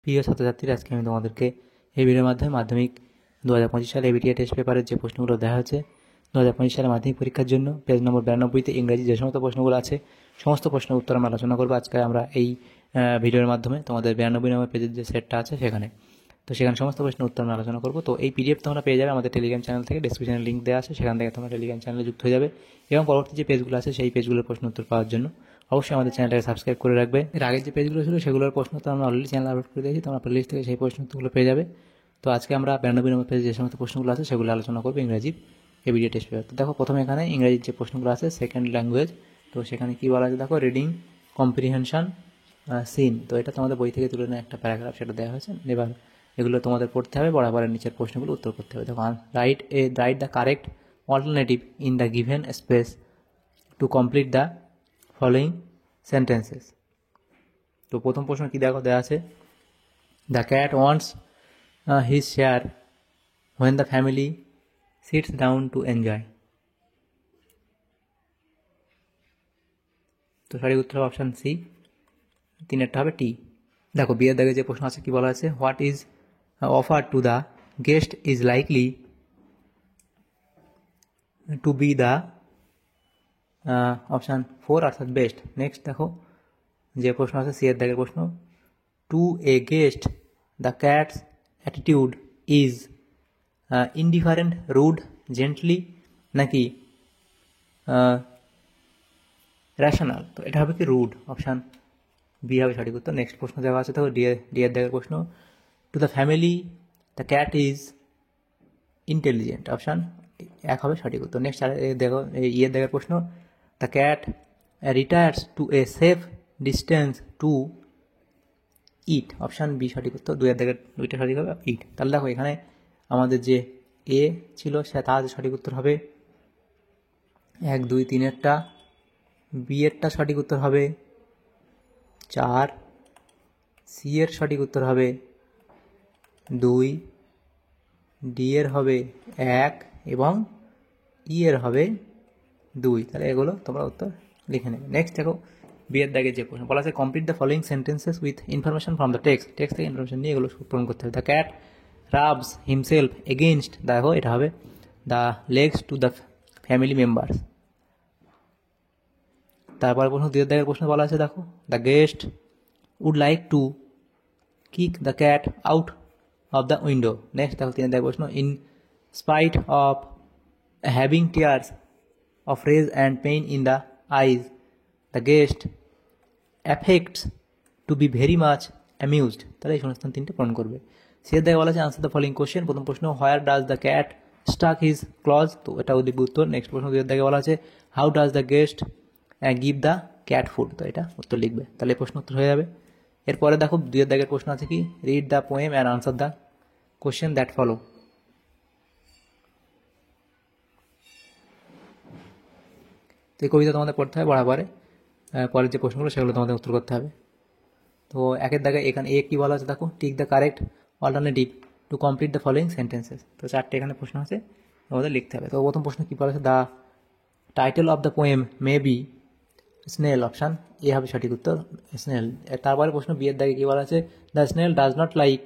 প্রিয় ছাত্রছাত্রীরা, আজকে আমি তোমাদেরকে এই ভিডিওর মাধ্যমে মাধ্যমিক 2025 সালে এবিটিএ টেস্ট পেপারের যে প্রশ্নগুলো দেওয়া হয়েছে 2025 সালে মাধ্যমিক পরীক্ষার জন্য পেজ নম্বর 92তে ইংরেজি যে সমস্ত প্রশ্নগুলো আছে সমস্ত প্রশ্নের উত্তর আমরা আলোচনা করবো আজকে আমরা এই ভিডিওর মাধ্যমে। তোমাদের 92 নম্বর পেজের যে সেটটা আছে সেখানে সমস্ত প্রশ্নের উত্তর আমরা আলোচনা করবো। তো এই পিডিএফ তোমরা পেয়ে যাবে আমাদের টেলিগ্রাম চ্যানেল থেকে, ডেসক্রিপশনে লিঙ্ক দেওয়া আছে, সেখান থেকে তোমরা টেলিগ্রাম চ্যানেলে যুক্ত হয়ে যাবে এবং পরবর্তী যে পেজগুলো আছে সেই পেজগুলোর প্রশ্ন উত্তর পাওয়ার জন্য অবশ্যই আমাদের চ্যানেলটাকে সাবস্ক্রাইব করে রাখবে। এর আগের যে পেজগুলো ছিল সেগুলোর প্রশ্ন তো আমরা অলরেডি চ্যানেল আপলোড করে দিয়েছি, তোমরা প্লেলিস্ট থেকে সেই প্রশ্ন উত্তরগুলো পেয়ে যাবে। তো আজকে আমরা 92 নম্বর পেজে যে সমস্ত প্রশ্নগুলো আছে সেগুলো আলোচনা করবো ইংরাজির এবিডিএ টেস্ট পেপার। তো দেখো প্রথমে এখানে ইংরাজির যে প্রশ্নগুলো আছে সেকেন্ড ল্যাঙ্গুয়েজ, তো সেখানে কী বলা আছে দেখো, রিডিং কম্প্রিহেনশন সিন। তো এটা তোমাদের বই থেকে তুলে নেওয়া একটা প্যারাগ্রাফ, সেটা দেওয়া হয়েছে। এবার এগুলো তোমাদের পড়তে হবে, বরাবরের নিচের প্রশ্নগুলো উত্তর করতে হবে। দেখো, write the correct alternative in the given space to complete the following sentences. তো প্রথম প্রশ্ন কী দেখো দেওয়া আছে, the cat wants his share when the family sits down to enjoy. তো সঠিক উত্তর হবে অপশান সি, তিনেরটা হবে টি। দেখো বিয়ের দাগে যে প্রশ্ন আছে কি বলা আছে, what is offer to the guest is likely to B the option 4 অর্থাৎ বেস্ট। নেক্সট দেখো যে প্রশ্ন আছে সি এর দাগের প্রশ্ন, to a guest the cat's attitude is indifferent, rude, gently নাকি র্যাশনাল। তো এটা হবে কি রুড, অপশান বি হবে সঠিক উত্তর। নেক্সট প্রশ্ন দেওয়া আছে দেখো ডি এর দাগের প্রশ্ন, to the family the cat is intelligent, option এক হবে সঠিক উত্তর। নেক্সট দেখো ইয়ের দাগের প্রশ্ন, the cat retires to a safe distance to eat, option B সঠিক উত্তর। দুইয়ের দাগের দুইটা সঠিক হবে ইট। তাহলে দেখো এখানে আমাদের যে এ ছিল সে তার সঠিক উত্তর হবে 1, 2, 3-এরটা, বি এরটা সঠিক উত্তর হবে 4, সি এর সঠিক উত্তর হবে 2, ডি এর হবে 1 এবং ই এর হবে 2। তাহলে এগুলো তোমরা উত্তর লিখে নেবে। নেক্সট দেখো বি এর দাগে যে প্রশ্ন বলা আছে, complete the following sentences with information from the text থেকে ইনফরমেশন নিয়ে এগুলো পূরণ করতে হবে। The cat rubs himself against, দেখো এটা হবে the legs to the family members. তারপরে প্রশ্ন দুই দাগের প্রশ্ন বলা আছে দেখো, the guest would like to kick the cat out of the window. Next দেখো 3 দাগের প্রশ্ন, in spite of having tears of rage and pain in the eyes the guest affects to be very much amused. তাহলে এই শূন্যস্থান 3টে পূরণ করবে। সে দাগে বলা আছে আনসার দ্য ফলোয়িং কোশ্চেন। প্রথম প্রশ্ন, where does the cat stuck his claws, তো এটা লিখবে উত্তর। নেক্সট প্রশ্ন দুই দাগে বলা আছে, how does the guest give the cat food, তো এটা উত্তর লিখবে। তাহলে এই প্রশ্ন উত্তর হয়ে যাবে। এরপরে দেখো দুইয়ের দাগের প্রশ্ন আছে কি, read the poem and answer the question that follow. তো এই কবিতা তোমাদের পড়তে হবে বরাবরে, পরের যে প্রশ্নগুলো সেগুলো তোমাদের উত্তর করতে হবে। তো একের দাগে এখানে এ কী বলা আছে দেখো, tick the correct alternative to complete the following sentences. তো 4টে এখানে প্রশ্ন আছে তোমাদের লিখতে হবে। তো প্রথম প্রশ্ন কী বলা আছে, the title of the poem may be snail, option A হবে সঠিক উত্তর, স্নেল। তারপরে প্রশ্ন বি এর দাগে কী বলা আছে, the snail does not like,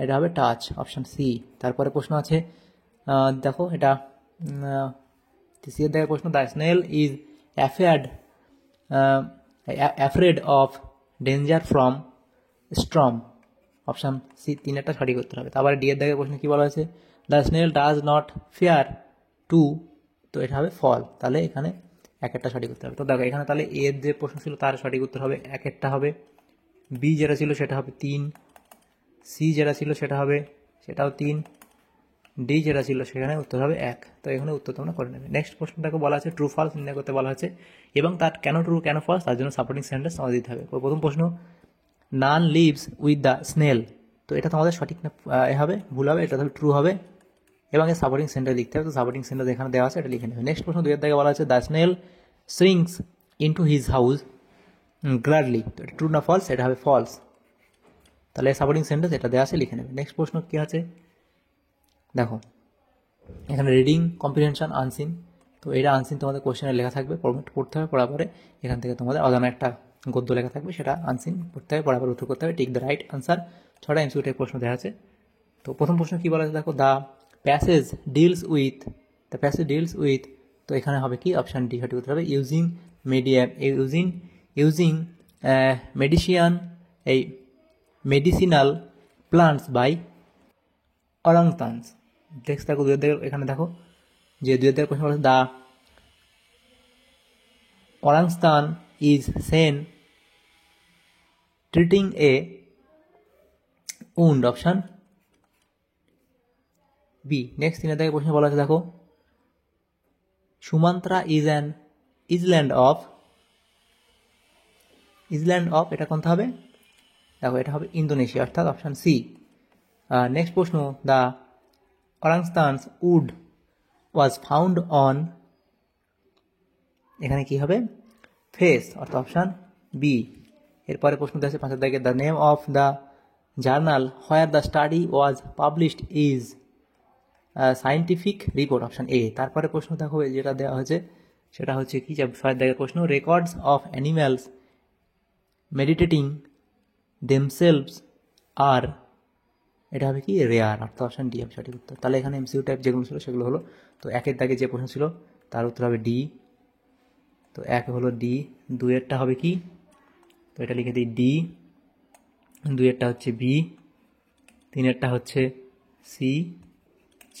এটা হবে টাচ, অপশান সি। তারপরে প্রশ্ন আছে দেখো এটা সি এর দাগে প্রশ্ন, the snail is afraid of danger from storm, option C, 3-টা সঠিক উত্তর হবে। তারপরে ডি এর দাগে প্রশ্ন কী বলা আছে, the snail does not fare too, তো এটা হবে ফল। তাহলে এখানে 1-টা সঠিক উত্তর হবে। তো দেখো এখানে তাহলে এর যে প্রশ্ন ছিল তার সঠিক উত্তর হবে 1-টা হবে, বি যেটা ছিল সেটা হবে 3, সি যেটা ছিল সেটাও 3, ডি যেটা ছিল সেখানে উত্তর হবে 1। তো এখানে উত্তর তোমরা করে নেবে। নেক্সট প্রশ্নটাকে বলা আছে ট্রু ফলস নির্ণয় করতে বলা হয়েছে এবং তার কেন ট্রু কেন ফলস তার জন্য সাপোর্টিং সেন্টেন্স আমাদের দিতে হবে। প্রথম প্রশ্ন, নান লিভস উইথ দ্য স্নেল, তো এটা তোমাদের সঠিক না হবে, ভুল হবে, এটা হবে ট্রু হবে এবং এর সাপোর্টিং সেন্টেন্স লিখতে হবে। তো সাপোর্টিং সেন্টেন্স এখানে দেওয়া আছে, এটা লিখে নেবে। নেক্সট প্রশ্ন 2-এর দাগে বলা আছে, the snail shrinks into his house gladly, তো এটা ট্রু না ফলস, এটা হবে ফলস। তাহলে সাপোর্টিং সেন্টেন্স এটা দেওয়া আছে, লিখে নেবে। নেক্সট প্রশ্ন কী আছে দেখো, এখানে রিডিং কম্প্রিহেনশন আনসিন, তো এটা আনসিন তোমাদের কোশ্চেনে লেখা থাকবে, পড়তে হবে, পড়ার পরে এখান থেকে তোমাদের অজানা একটা গদ্য লেখা থাকবে সেটা আনসিন করতে হবে, বরাবর উত্তর করতে হবে। Tick the right answer. 6টা এমসিকিউ টাইপ প্রশ্ন দেওয়া আছে। তো প্রথম প্রশ্ন কী বলা আছে দেখো, দ্য প্যাসেজ ডিলস উইথ, তো এখানে হবে কি অপশান ডি সঠিক উত্তর হবে using medicinal plants by orangutans. Next দেখো এখানে দেখো যে 2 প্রশ্ন বলা, the orangutan is seen treating a wound, option B. Next 3 প্রশ্ন বলা আছে দেখো, Sumatra is an island of, এটা কোনটা হবে দেখো, এটা হবে ইন্দোনেশিয়া, অর্থাৎ অপশন সি। নেক্সট প্রশ্ন, the orangutan's wood was found on, এখানে কি হবে ফেস, অর্থাৎ অপশান বি। এরপরে প্রশ্ন দেওয়া আছে 5 the name of the journal where the study was published is scientific report, option A. তারপরে প্রশ্ন দেখো যেটা দেওয়া হয়েছে সেটা হচ্ছে কি, 6 প্রশ্ন, records of animals meditating themselves আর, এটা হবে কি রেয়ার, অর্থাৎ অপশান ডি হবে সঠিক উত্তর। তাহলে এখানে এমসিকিউ টাইপ যেগুলো ছিল সেগুলো হলো, তো 1 যে প্রশ্ন ছিল তার উত্তর হবে ডি, তো 1 হলো ডি। 2 হবে কি, তো এটা লিখে দিই ডি, 2 হচ্ছে বি, 3 হচ্ছে সি,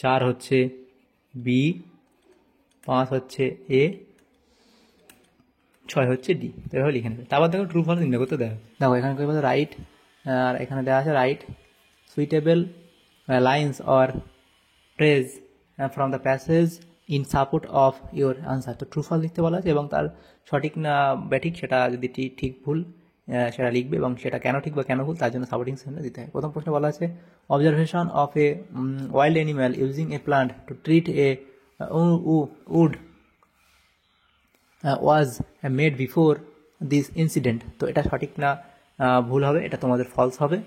4 হচ্ছে বি, 5 হচ্ছে এ, 6 হচ্ছে ডি। তো এভাবে লিখে নেবে। তারপর দেখো ট্রু ফলস নির্ণয় করতে দেয়, দেখো এখানে কী বলতে রাইট, আর এখানে দেওয়া আছে write suitable lines or phrase from the passage in support of your answer. তো ট্রু ফলস লিখতে বলা আছে এবং তার সঠিক না ব্যাঠিক সেটা যদি ঠিক ভুল সেটা লিখবে এবং সেটা কেন ঠিক বা কেন ভুল তার জন্য সাপোর্টিং সেন্টেন্স দিতে হয়। প্রথম প্রশ্ন বলা আছে, observation of a wild animal using a plant to treat a wood was made before this incident. তো এটা সঠিক না ভুল হবে, এটা তোমাদের ফলস হবে,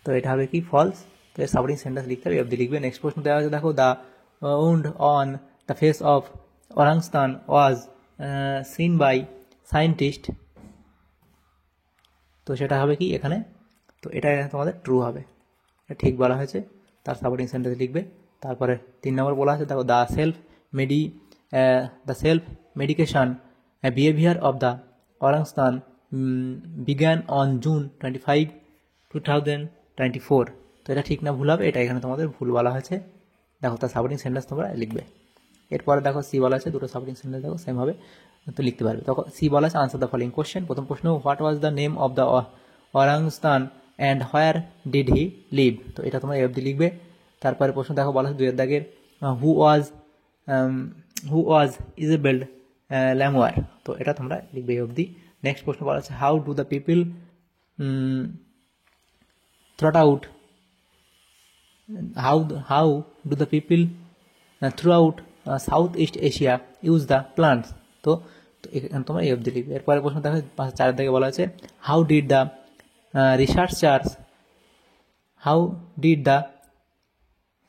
তো এটা হবে কি ফলস। তো এর সাপোর্টিং সেন্টেন্স লিখতে হবে, অবধি লিখবে। নেক্সট প্রশ্ন দেওয়া আছে দেখো, the wound on the face of orangutan was seen by scientist, তো সেটা হবে কি এখানে, তো এটা তোমাদের ট্রু হবে, এটা ঠিক বলা হয়েছে, তার সাপোর্টিং সেন্টেন্স লিখবে। তারপরে 3 নম্বর বলা আছে দেখো, the self medication behaviour of the orangutan began on June 25, 2024। তো এটা ঠিক না ভুল হবে, এটা এখানে তোমাদের ভুল বলা হয়েছে, দেখো তার সাপোর্টিং সেন্টেন্স তোমরা লিখবে। এরপরে দেখো সি বলা আছে, 2টো সাপোর্টিং সেন্টেন্স দেখো সেম হবে, তো লিখতে পারবে। তখন সি বলা আছে, আনসার দ্য ফলোইং কোশ্চেন। প্রথম প্রশ্ন, what was the name of the orangutan and where did he live, তো এটা তোমরা অবধি লিখবে। তারপরে প্রশ্ন দেখো বলা আছে 2 দাগের, হু ওয়াজ ইজাবেল ল্যামওয়ার, তো এটা তোমরা লিখবে অবধি। নেক্সট প্রশ্ন বলা আছে, how do the people throughout Southeast Asia use the plants, তো এখানে তোমরা এই অবধি লিখবে। এরপরে প্রশ্ন দেখো 4 থেকে বলা আছে, how did the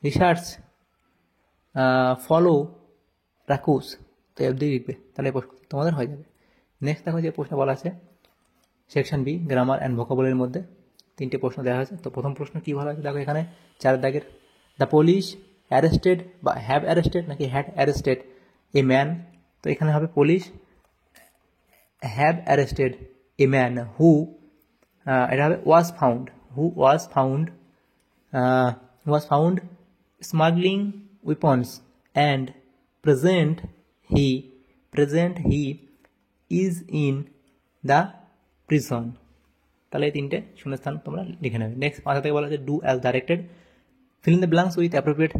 research follow Rakus, তো এই অবধি লিখবে, তাহলে তোমাদের হয়ে যাবে। নেক্সট দেখো যে প্রশ্ন বলা আছে সেকশন বি, গ্রামার অ্যান্ড ভোকাবুলারির মধ্যে 3টে প্রশ্ন দেওয়া হয়েছে। তো প্রথম প্রশ্ন কী বলা আছে দেখো এখানে 4 দাগের, দ্য পুলিশ অ্যারেস্টেড বা হ্যাভ অ্যারেস্টেড নাকি হ্যাড অ্যারেস্টেড এ ম্যান, তো এখানে হবে police have arrested a man who, এটা হবে was found smuggling weapons and present he is in the prison, তাহলে এই 3টে শূন্যস্থান তোমরা লিখে নেবে। নেক্সট 5 থেকে বলা আছে, do as directed, fill in the blanks with appropriate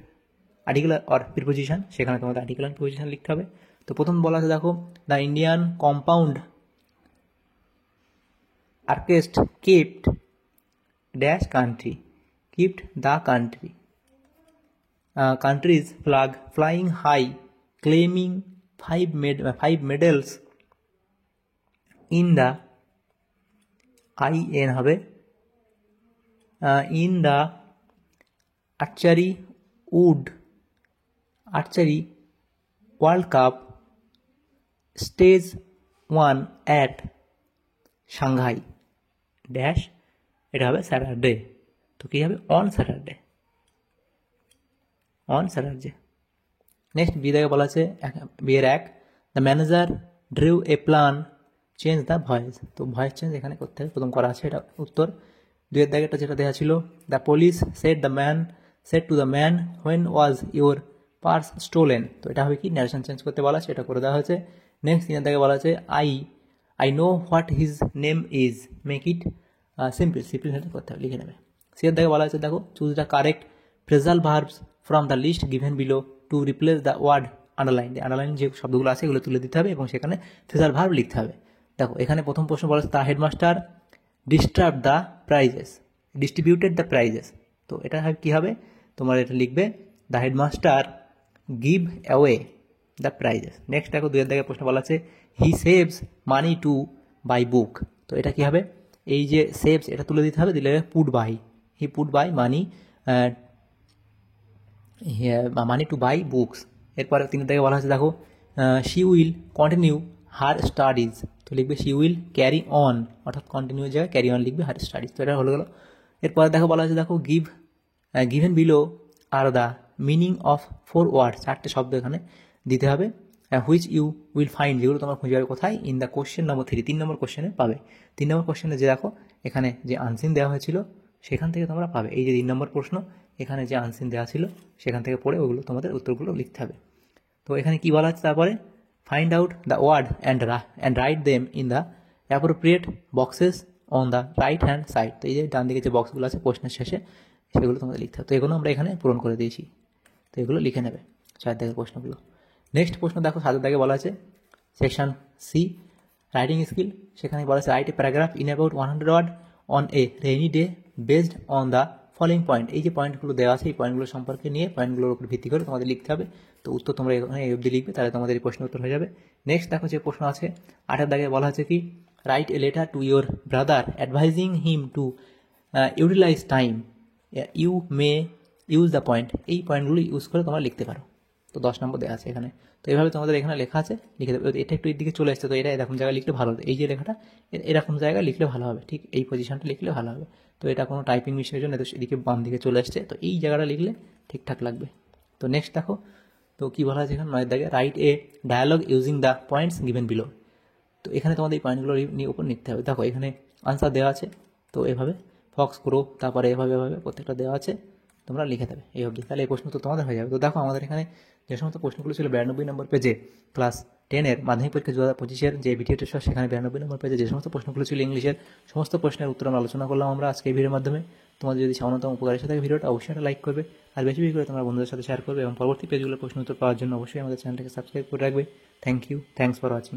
article or preposition, সেখানে তোমাদের আর্টিকেল অ্যান্ড প্রিপোজিশন লিখতে হবে। তো প্রথম বলা আছে দেখো, দ্য ইন্ডিয়ান কম্পাউন্ড আর্কেস্ট kept dash country, kept the country's flag flying high, claiming 5 medals in the IN হবে in the archery World Cup stage 1 at Shanghai dash, এটা হবে স্যাটারডে। তো কী হবে? On Saturday, on Saturday. Next B থেকে বলা আছে বিয়ের এক, the manager drew a plan change the voice. তো ভয়েস চেঞ্জ এখানে করতে হবে, প্রথম করা আছে, এটা উত্তর। দুইয়ের দাগেরটা যেটা দেওয়া ছিল, the police said to the man when was your purse stolen. তো এটা হবে কি? ন্যারেশন চেঞ্জ করতে বলা আছে, এটা করে দেওয়া হয়েছে। নেক্সট তিনের দাগে বলা আছে I know what his name is, make it simple করতে হবে, লিখে নেবে। সিয়ের দাগে বলা আছে, দেখো, choose the correct phrasal verbs from the list given below to replace the word underline. Underline যে শব্দগুলো আছে এগুলো তুলে দিতে হবে এবং সেখানে ফ্রেজাল ভার্ব লিখতে হবে। দেখো এখানে প্রথম প্রশ্ন বলা আছে, the headmaster distributed the prices. তো এটা কী হবে? তোমার এটা লিখবে, the headmaster give away the prices. Next দেখো দুয়ের দাগে প্রশ্ন বলা আছে, হি সেভস মানি টু বাই বুক। তো এটা কী হবে? এই যে সেভস এটা তুলে দিতে হবে, দিলে he put by money to buy books. এরপরে তিনের দাগে বলা আছে, দেখো, she will continue her studies. তো লিখবে শি উইল ক্যারি অন, অর্থাৎ কন্টিনিউ জায়গায় ক্যারি অন লিখবে, হার স্টাডিজ। তো এটা হলো গেল। এরপরে দেখো বলা আছে, দেখো, given below are the meaning of 4 ওয়ার্ডস। 4টে শব্দ এখানে দিতে হবে, হুইচ ইউ উইল ফাইন্ড, যেগুলো তোমার খুঁজে পাবে কোথায়? ইন দ্য কোশ্চেন নম্বর 3, 3 নম্বর কোশ্চেনে পাবে। 3 নম্বর কোশ্চেনে যে দেখো এখানে যে আনসিন দেওয়া হয়েছিল সেখান থেকে তোমরা পাবে। এই যে 3 নম্বর প্রশ্ন, এখানে যে আনসিন দেওয়া ছিল সেখান থেকে পড়ে ওগুলো তোমাদের উত্তরগুলো লিখতে হবে। তো এখানে কি বলা হচ্ছে তারপরে, find out the word and write them in the appropriate boxes on the right hand side. তো এই যে ডান দিকে যে বক্সগুলো আছে প্রশ্নের শেষে, সেগুলো তোমাদের লিখতে হবে। তো এগুলো আমরা এখানে পূরণ করে দিয়েছি, তো এগুলো লিখে নেবে 4 দাগের প্রশ্নগুলো। নেক্সট প্রশ্ন দেখো 7 দাগে বলা আছে, সেকশন সি, রাইটিং স্কিল। সেখানে বলা আছে, write a paragraph in about 100 word on a rainy day based on the following point. এই যে পয়েন্টগুলো দেওয়া আছে এই পয়েন্টগুলো সম্পর্কে নিয়ে পয়েন্টগুলোর উপর ভিত্তি করে তোমাদের লিখতে হবে। তো উত্তর তোমরা এখানে এই অবধি লিখবে, তাহলে তোমাদের এই প্রশ্ন উত্তর হয়ে যাবে। নেক্সট দেখো যে প্রশ্ন আছে 8 দাগে বলা আছে কি, write a letter to your brother advising him to utilise time, you may use the point. এই পয়েন্টগুলো ইউজ করে তোমরা লিখতে পারো। তো 10 নম্বর দেওয়া আছে এখানে। তো এইভাবে তোমাদের এখানে লেখা আছে, লিখে দেবে। এটা একটু এদিকে চলে আসছে, তো এটা এরকম জায়গায় লিখলে ভালো হবে। এই যে লেখাটা এরকম জায়গায় লিখলে ভালো হবে, ঠিক এই পজিশনটা লিখলে ভালো হবে। তো এটা কোনো টাইপিং মিস্টেকের জন্য এদিকে বাম দিকে চলে আসছে, তো এই জায়গাটা লিখলে ঠিকঠাক লাগবে। তো নেক্সট দেখো, তো কী বলা আছে এখানে 9 দাগে, write a dialogue using the points given below. তো এখানে তোমাদের এই পয়েন্টগুলো নিয়ে উপর লিখতে হবে। দেখো এখানে আনসার দেওয়া আছে, তো এভাবে ফক্স করো, তারপরে এভাবে প্রত্যেকটা দেওয়া আছে, তোমরা লিখে দেবে এই অবধি, তাহলে এই প্রশ্ন তো তোমাদের হয়ে যাবে। তো দেখো আমাদের এখানে যে সমস্ত প্রশ্নগুলো ছিল 92 নম্বর পেজে, ক্লাস 10-এর মাধ্যমিক পরীক্ষা 2025-এর যে ভিডিও টেস্ট, সেখানে 92 নম্বর পেজে যে সমস্ত প্রশ্নগুলো ছিল ইংলিশের, সমস্ত প্রশ্নের উত্তর আমরা আলোচনা করলাম আমরা আজকে এই ভিডিওর মাধ্যমে। তোমাদের যদি সামান্যতম উপকার এসে থাকে ভিডিওটা, অবশ্যই একটা লাইক করবে, আর বেশি বেশি করে তোমরা বন্ধুদের সাথে শেয়ার করবে, এবং পরবর্তী পেজগুলোর প্রশ্ন উত্তর পাওয়ার জন্য অবশ্যই আমাদের চ্যানেলটাকে সাবস্ক্রাইব করে রাখবে। Thanks for watching.